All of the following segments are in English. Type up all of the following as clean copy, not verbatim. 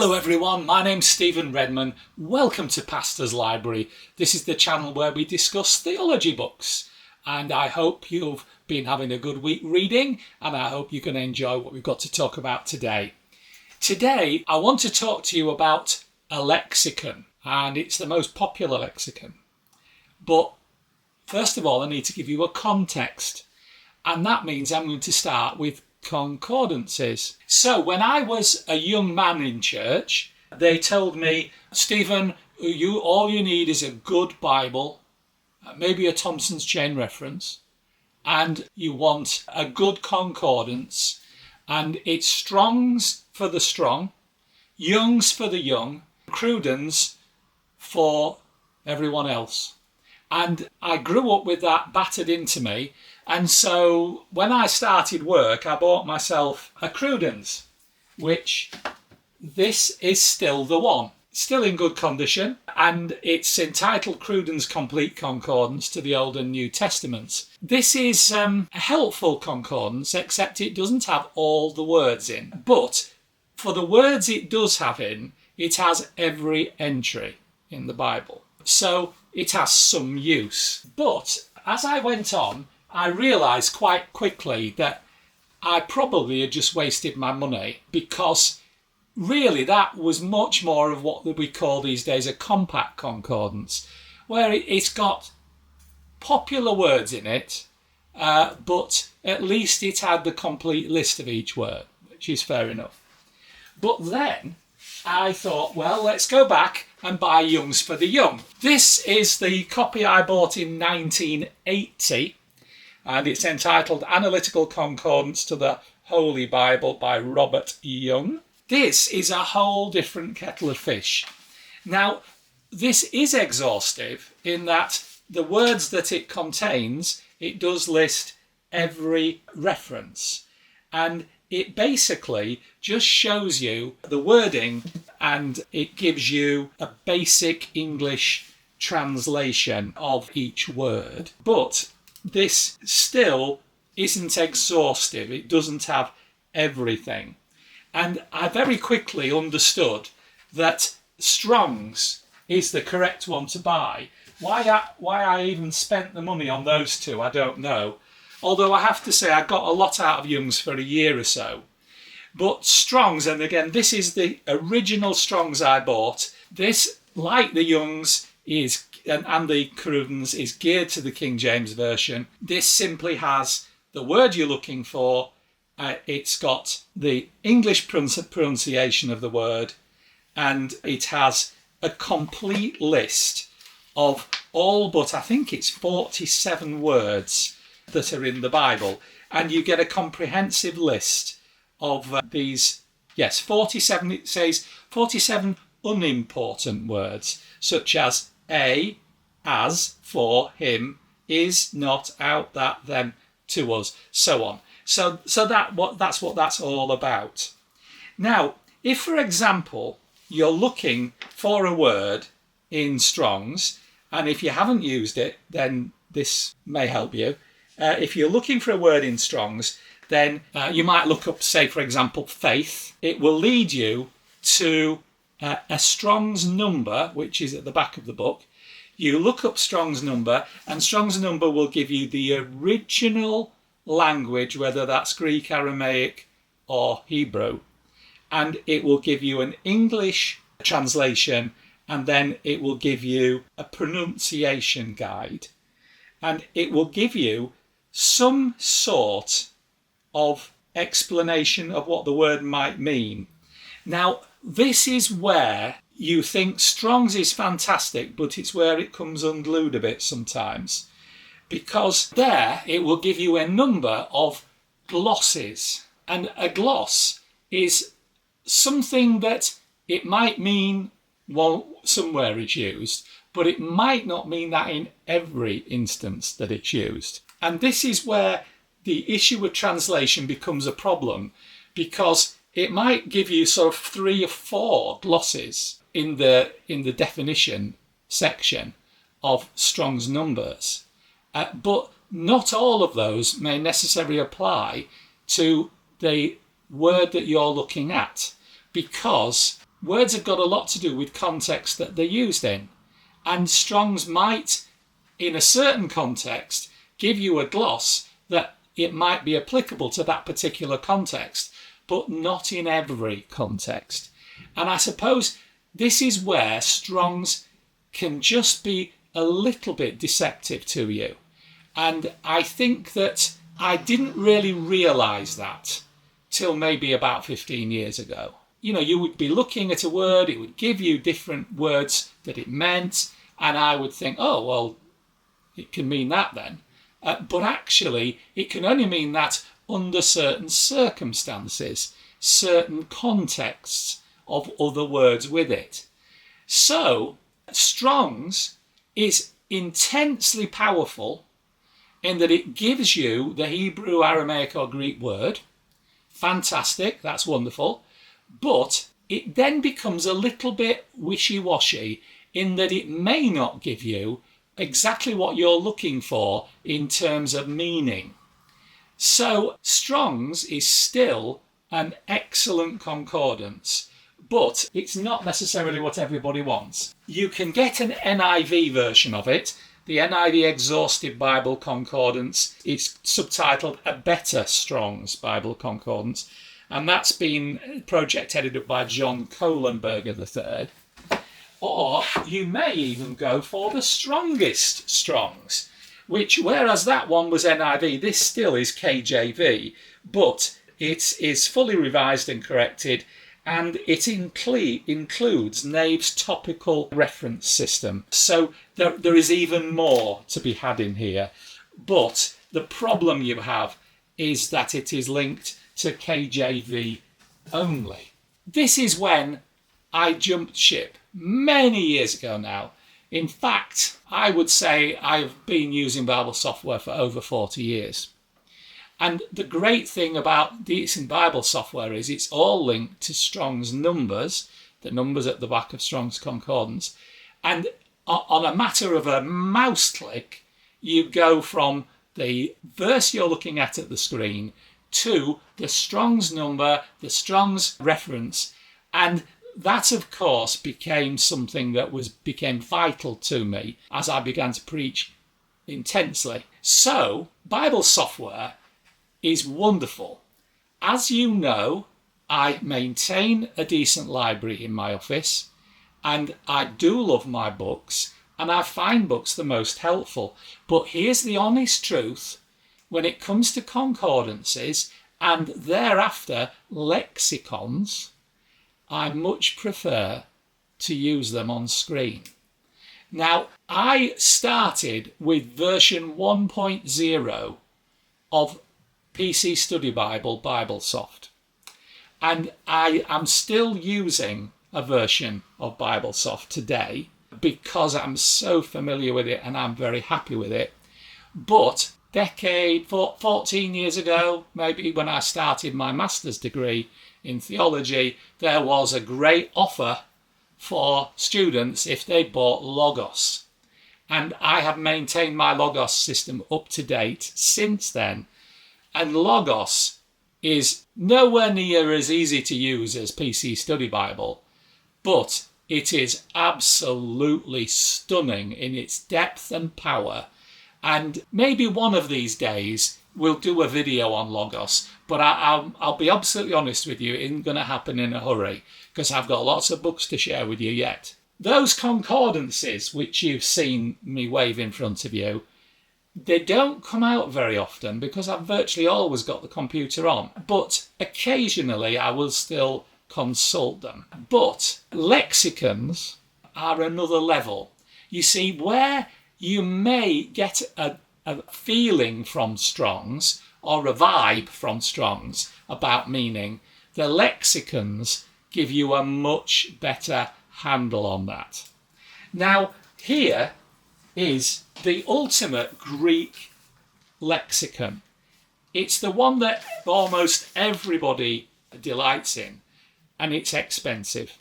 Hello everyone, my name's Stephen Redman. Welcome to Pastor's Library. This is the channel where we discuss theology books. And I hope you've been having a good week reading, and I hope you can enjoy what we've got to talk about today. Today, I want to talk to you about a lexicon, and it's the most popular lexicon. But first of all, I need to give you a context, and that means I'm going to start with concordances. So when I was a young man in church, they told me, Stephen, all you need is a good Bible, maybe a Thompson's Chain Reference, and you want a good concordance, and it's Strong's for the strong, Young's for the young, Concordance for everyone else. And I grew up with that battered into me. And so when I started work, I bought myself a Concordance, which this is still the one. Still in good condition. And it's entitled Concordance Complete Concordance to the Old and New Testaments. This is a helpful concordance, except it doesn't have all the words in. But for the words it does have in, it has every entry in the Bible. So it has some use. But as I went on, I realised quite quickly that I probably had just wasted my money, because really that was much more of what we call these days a compact concordance, where it's got popular words in it, but at least it had the complete list of each word, which is fair enough. But then I thought, well, let's go back and buy Young's for the Young. This is the copy I bought in 1980, and it's entitled Analytical Concordance to the Holy Bible by Robert Young. This is a whole different kettle of fish. Now, this is exhaustive in that the words that it contains, it does list every reference. And it basically just shows you the wording, and it gives you a basic English translation of each word. But this still isn't exhaustive. It doesn't have everything. And I very quickly understood that Strong's is the correct one to buy. Why I even spent the money on those two, I don't know. Although I have to say I got a lot out of Young's for a year or so. But Strong's, and again, this is the original Strong's I bought. This, like the Young's, is and the Concordance, is geared to the King James Version. This simply has the word you're looking for. It's got the English pronunciation of the word, and it has a complete list of all but I think it's 47 words that are in the Bible, and you get a comprehensive list of these, 47, it says 47 unimportant words, such as a, as, for, him, is, not, out, that, them, to us, so on. So that's what that's all about. Now, if, for example, you're looking for a word in Strong's, and if you haven't used it, then this may help you. If you're looking for a word in Strong's, then you might look up, say, for example, faith. It will lead you to a Strong's number, which is at the back of the book. You look up Strong's number, and Strong's number will give you the original language, whether that's Greek, Aramaic, or Hebrew. And it will give you an English translation, and then it will give you a pronunciation guide. And it will give you some sort of explanation of what the word might mean. Now, this is where you think Strong's is fantastic, but it's where it comes unglued a bit sometimes. Because there it will give you a number of glosses. And a gloss is something that it might mean, well, somewhere it's used, but it might not mean that in every instance that it's used. And this is where the issue of translation becomes a problem, because it might give you sort of 3 or 4 glosses in the definition section of Strong's numbers. But not all of those may necessarily apply to the word that you're looking at, because words have got a lot to do with context that they're used in. And Strong's might, in a certain context, give you a gloss that it might be applicable to that particular context, but not in every context. And I suppose this is where Strong's can just be a little bit deceptive to you. And I think that I didn't really realise that till maybe about 15 years ago. You know, you would be looking at a word, it would give you different words that it meant, and I would think, oh, well, it can mean that then. But actually, it can only mean that under certain circumstances, certain contexts of other words with it. So, Strong's is intensely powerful in that it gives you the Hebrew, Aramaic or Greek word. Fantastic, that's wonderful. But it then becomes a little bit wishy-washy in that it may not give you exactly what you're looking for in terms of meaning. So Strong's is still an excellent concordance, but it's not necessarily what everybody wants. You can get an NIV version of it. The NIV Exhaustive Bible Concordance is subtitled A Better Strong's Bible Concordance, and that's been project headed up by John Kohlenberger III. Or you may even go for the strongest Strong's, which, whereas that one was NIV, this still is KJV, but it is fully revised and corrected, and it includes Nave's topical reference system. So there is even more to be had in here. But the problem you have is that it is linked to KJV only. This is when I jumped ship many years ago now. In fact, I would say I've been using Bible software for over 40 years. And the great thing about decent Bible software is it's all linked to Strong's numbers, the numbers at the back of Strong's Concordance. And on a matter of a mouse click, you go from the verse you're looking at the screen to the Strong's number, the Strong's reference. And that, of course, became something that became vital to me as I began to preach intensely. So, Bible software is wonderful. As you know, I maintain a decent library in my office, and I do love my books, and I find books the most helpful. But here's the honest truth. When it comes to concordances and thereafter lexicons, I much prefer to use them on screen. Now, I started with version 1.0 of PC Study Bible, BibleSoft. And I am still using a version of BibleSoft today because I'm so familiar with it and I'm very happy with it. But 14 years ago, maybe when I started my master's degree in theology, there was a great offer for students if they bought Logos. And I have maintained my Logos system up to date since then. And Logos is nowhere near as easy to use as PC Study Bible, but it is absolutely stunning in its depth and power. And maybe one of these days we'll do a video on Logos, but I'll be absolutely honest with you, it isn't going to happen in a hurry because I've got lots of books to share with you yet. Those concordances which you've seen me wave in front of you, they don't come out very often because I've virtually always got the computer on, but occasionally I will still consult them. But lexicons are another level. You see, where you may get a feeling from Strong's or a vibe from Strong's about meaning, the lexicons give you a much better handle on that. Now, here is the ultimate Greek lexicon. It's the one that almost everybody delights in, and it's expensive.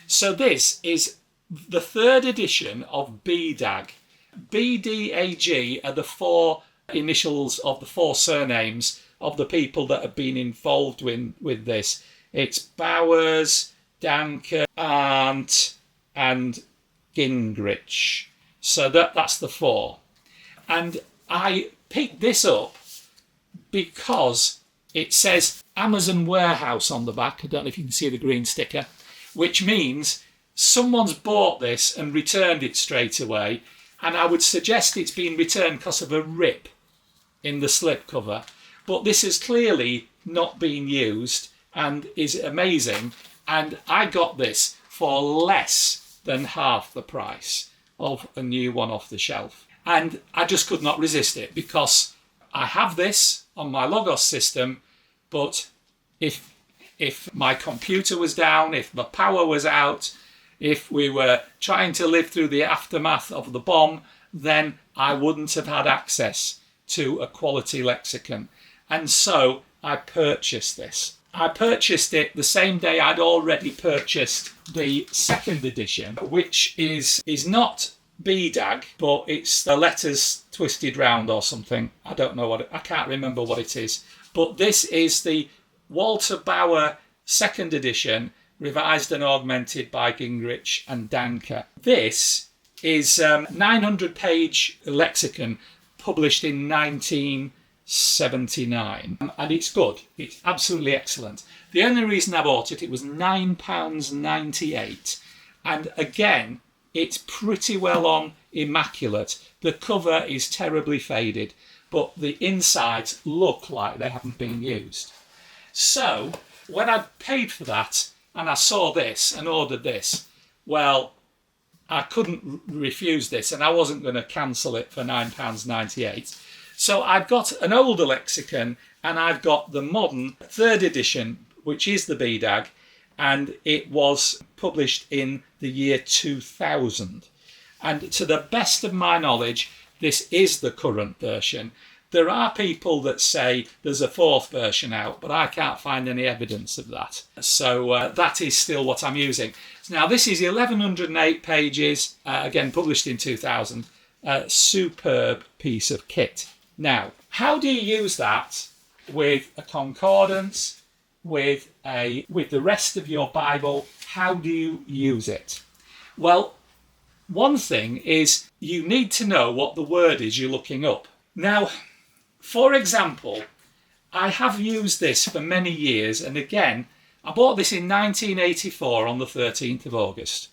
So this is the third edition of BDAG. BDAG are the four initials of the four surnames of the people that have been involved with this. It's Bowers, Danke, Arndt, and Gingrich. So that's the 4. And I picked this up because it says Amazon Warehouse on the back. I don't know if you can see the green sticker, which means someone's bought this and returned it straight away. And I would suggest it's been returned because of a rip in the slipcover. But this has clearly not been used and is amazing. And I got this for less than half the price of a new one off the shelf. And I just could not resist it because I have this on my Logos system, but if my computer was down, if the power was out, if we were trying to live through the aftermath of the bomb, then I wouldn't have had access to a quality lexicon. And so I purchased this. I purchased it the same day I'd already purchased the 2nd edition, which is not BDAG, but it's the letters twisted round or something. I don't know I can't remember what it is. But this is the Walter Bauer 2nd edition, revised and augmented by Gingrich and Danke. This is a 900-page lexicon published in 1979, and it's good. It's absolutely excellent. The only reason I bought it was £9.98, and again, it's pretty well on immaculate. The cover is terribly faded, but the insides look like they haven't been used. So when I paid for that and I saw this and ordered this, well, I couldn't refuse this, and I wasn't going to cancel it for £9.98. So I've got an older lexicon, and I've got the modern 3rd edition, which is the BDAG, and it was published in the year 2000. And to the best of my knowledge, this is the current version. There are people that say there's a 4th version out, but I can't find any evidence of that. So that is still what I'm using. Now, this is 1,108 pages, again, published in 2000. Superb piece of kit. Now, how do you use that with a concordance, with the rest of your Bible? How do you use it? Well, one thing is you need to know what the word is you're looking up. Now, for example, I have used this for many years, and again, I bought this in 1984 on the 13th of August.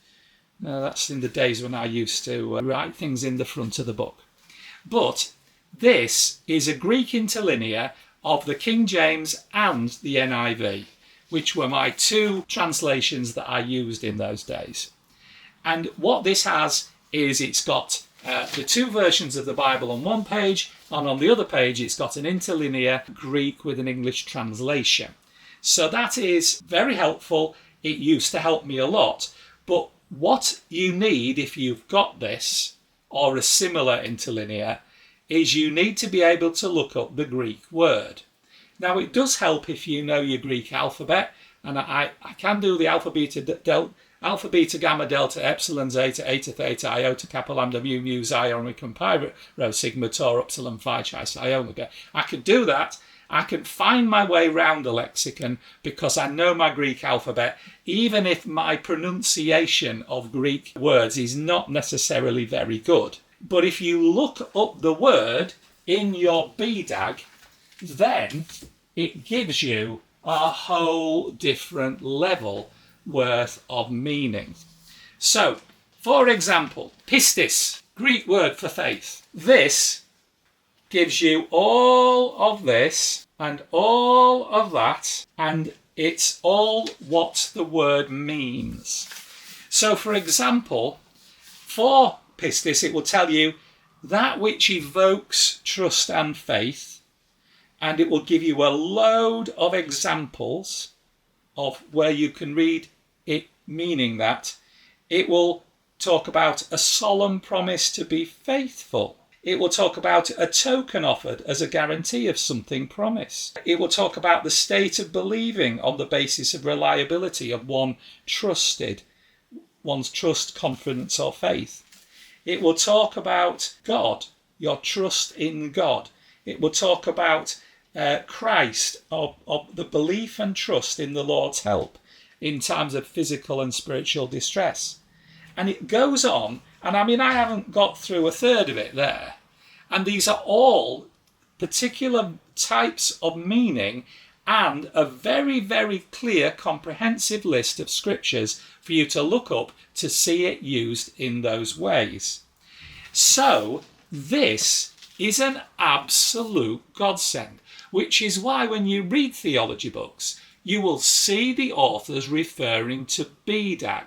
Now, that's in the days when I used to write things in the front of the book. But this is a Greek interlinear of the King James and the NIV, which were my 2 translations that I used in those days. And what this has is it's got the 2 versions of the Bible on one page, and on the other page it's got an interlinear Greek with an English translation. So that is very helpful. It used to help me a lot. But what you need if you've got this, or a similar interlinear, is you need to be able to look up the Greek word. Now, it does help if you know your Greek alphabet, and I can do the alpha, beta, gamma, delta, epsilon, zeta, eta, theta, iota, kappa, lambda, mu, mu, xi, omicron, pi, rho, sigma, tau, upsilon, phi, chi, psi, omega. I can do that. I can find my way round a lexicon because I know my Greek alphabet, even if my pronunciation of Greek words is not necessarily very good. But if you look up the word in your BDAG, then it gives you a whole different level worth of meaning. So, for example, pistis, Greek word for faith. This gives you all of this and all of that, and it's all what the word means. So, for example, for pistis, it will tell you that which evokes trust and faith, and it will give you a load of examples of where you can read it meaning that. It will talk about a solemn promise to be faithful. It will talk about a token offered as a guarantee of something promised. It will talk about the state of believing on the basis of reliability of one's trust, confidence or faith. It will talk about God, your trust in God. It will talk about Christ, of the belief and trust in the Lord's help. in times of physical and spiritual distress. And it goes on, and I haven't got through a third of it there. And these are all particular types of meaning and a very, very clear, comprehensive list of scriptures for you to look up to see it used in those ways. So this is an absolute godsend, which is why when you read theology books, you will see the authors referring to BDAG.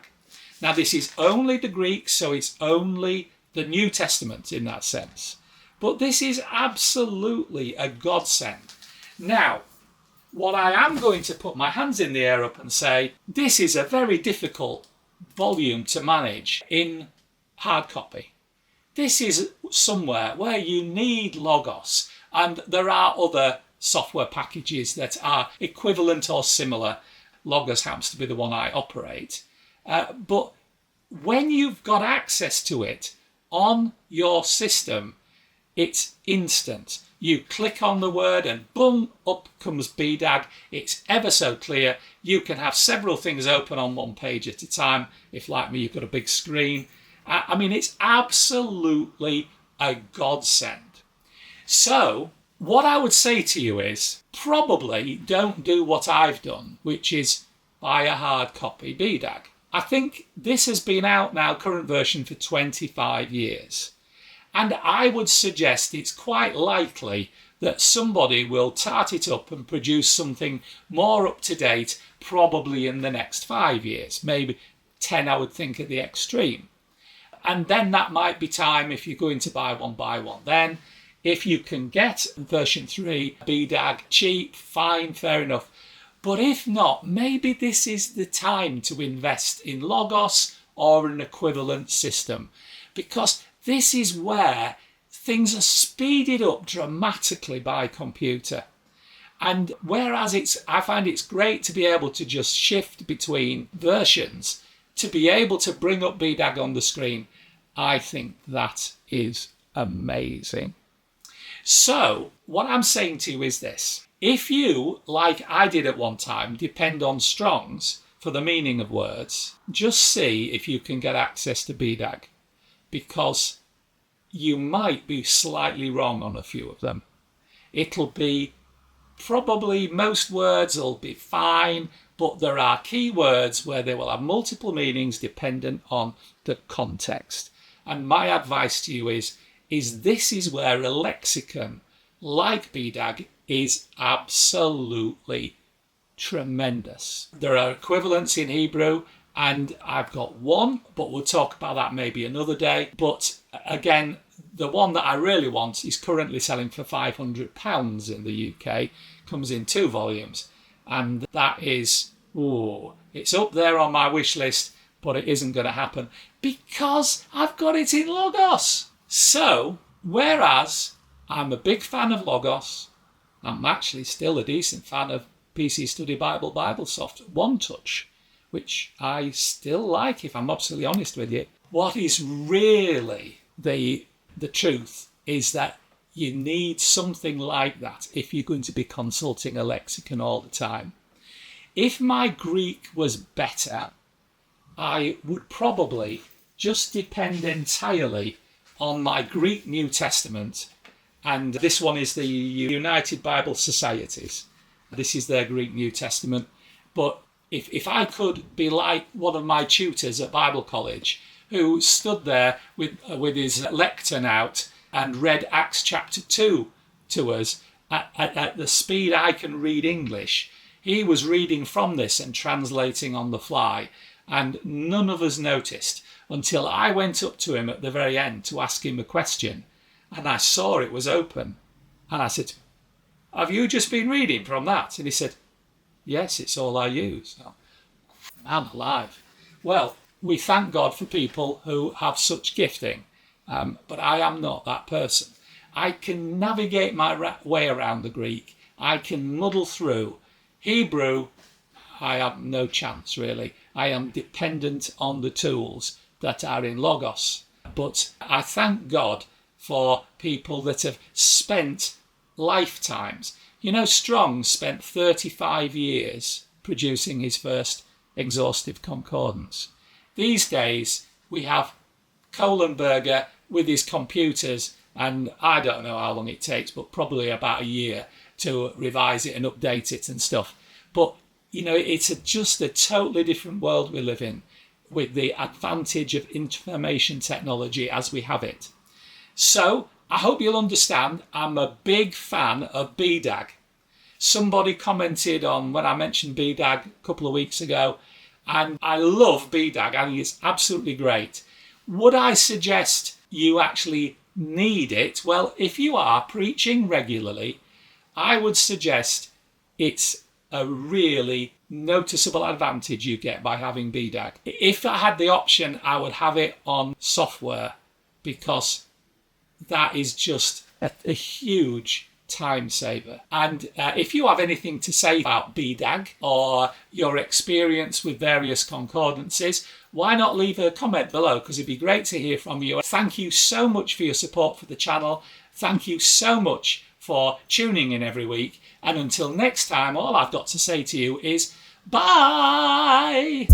Now, this is only the Greek, so it's only the New Testament in that sense. But this is absolutely a godsend. Now, what I am going to put my hands in the air up and say, this is a very difficult volume to manage in hard copy. This is somewhere where you need Logos, and there are other software packages that are equivalent or similar. Logos happens to be the one I operate. But when you've got access to it on your system, it's instant. You click on the word and boom, up comes BDAG. It's ever so clear. You can have several things open on one page at a time. If, like me, you've got a big screen. It's absolutely a godsend. So what I would say to you is probably don't do what I've done, which is buy a hard copy BDAG. I think this has been out now, current version, for 25 years. And I would suggest it's quite likely that somebody will tart it up and produce something more up to date, probably in the next 5 years, maybe 10, I would think, at the extreme. And then that might be time, if you're going to buy one then. If you can get version 3 BDAG cheap, fine, fair enough. But if not, maybe this is the time to invest in Logos or an equivalent system, because this is where things are speeded up dramatically by computer. And whereas I find it's great to be able to just shift between versions, to be able to bring up BDAG on the screen, I think that is amazing. So what I'm saying to you is this. If you, like I did at one time, depend on Strong's for the meaning of words, just see if you can get access to BDAG, because you might be slightly wrong on a few of them. It'll be probably, most words will be fine, but there are key words where they will have multiple meanings dependent on the context. And my advice to you is this is where a lexicon like BDAG is absolutely tremendous. There are equivalents in Hebrew, and I've got one, but we'll talk about that maybe another day. But again, the one that I really want is currently selling for £500 in the UK, comes in 2 volumes, and that is, it's up there on my wish list, but it isn't going to happen because I've got it in Logos. So, whereas I'm a big fan of Logos, I'm actually still a decent fan of PC Study Bible BibleSoft One Touch, which I still like, if I'm absolutely honest with you. What is really the truth is that you need something like that if you're going to be consulting a lexicon all the time. If my Greek was better, I would probably just depend entirely on my Greek New Testament, and this one is the United Bible Societies. This is their Greek New Testament. But if I could be like one of my tutors at Bible College, who stood there with his lectern out and read Acts chapter 2 to us at the speed I can read English, he was reading from this and translating on the fly, and none of us noticed until I went up to him at the very end to ask him a question, and I saw it was open, and I said, "Have you just been reading from that?" And he said, "Yes, it's all I use." Oh, man alive. Well, we thank God for people who have such gifting, but I am not that person. I can navigate my way around the Greek. I can muddle through. Hebrew, I have no chance, really. I am dependent on the tools that are in Logos. But I thank God for people that have spent lifetimes. You know, Strong spent 35 years producing his first Exhaustive Concordance. These days, we have Kohlenberger with his computers, and I don't know how long it takes, but probably about a year to revise it and update it and stuff. But, it's just a totally different world we live in with the advantage of information technology as we have it. So, I hope you'll understand I'm a big fan of BDAG. Somebody commented on when I mentioned BDAG a couple of weeks ago, and I love BDAG. I think it's absolutely great. Would I suggest you actually need it? Well, if you are preaching regularly, I would suggest it's a really noticeable advantage you get by having BDAG. If I had the option, I would have it on software, because that is just a huge time saver. And if you have anything to say about BDAG or your experience with various concordances, why not leave a comment below, because it'd be great to hear from you. Thank you so much for your support for the channel. Thank you so much for tuning in every week. And until next time, all I've got to say to you is bye!